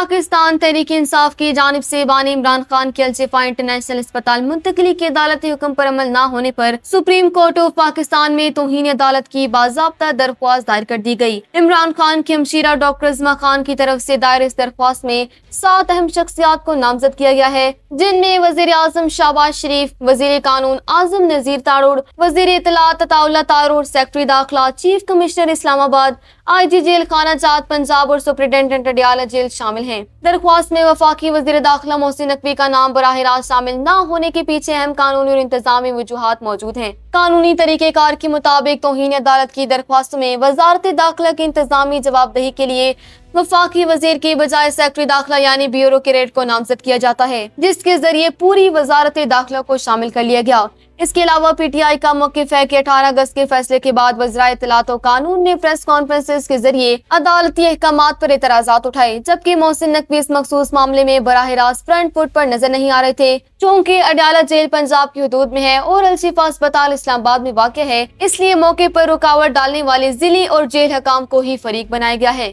پاکستان تحریک انصاف کی جانب سے بانی عمران خان کی الشفا انٹرنیشنل اسپتال منتقلی کے عدالتی حکم پر عمل نہ ہونے پر سپریم کورٹ آف پاکستان میں توہین عدالت کی باضابطہ درخواست دائر کر دی گئی۔ عمران خان کی ہمشیرہ ڈاکٹر عظمیٰ خان کی طرف سے دائر اس درخواست میں 7 اہم شخصیات کو نامزد کیا گیا ہے، جن میں وزیر اعظم شہباز شریف، وزیر قانون اعظم نذیر تاڑڑ، وزیر اطلاعات عطا اللہ تاڑڑ، سیکرٹری داخلہ، چیف کمشنر اسلام آباد، آئی جی جیل خانہ جات پنجاب اور سپرنٹینڈنٹ اڈیالہ جیل شامل ہیں۔ درخواست میں وفاقی وزیر داخلہ محسن نقوی کا نام براہ راست شامل نہ ہونے کے پیچھے اہم قانونی اور انتظامی وجوہات موجود ہیں۔ قانونی طریقہ کار کے مطابق توہین عدالت کی درخواست میں وزارت داخلہ کی انتظامی جواب دہی کے لیے وفاقی وزیر کی بجائے سیکرٹری داخلہ یعنی بیوروکریٹ کو نامزد کیا جاتا ہے، جس کے ذریعے پوری وزارت داخلہ کو شامل کر لیا گیا۔ اس کے علاوہ پی ٹی آئی کا موقف ہے کہ 18 اگست کے فیصلے کے بعد وزرائے اطلاعات و قانون نے پریس کانفرنسز کے ذریعے عدالتی احکامات پر اعتراضات اٹھائے، جبکہ محسن نقوی اس مخصوص معاملے میں براہ راست فرنٹ فٹ پر نظر نہیں آ رہے تھے۔ چونکہ اڈیالہ جیل پنجاب کی حدود میں ہے اور الشفا اسپتال اسلام آباد میں واقع ہے، اس لیے موقع پر رکاوٹ ڈالنے والے ضلعی اور جیل حکام کو ہی فریق بنایا گیا ہے۔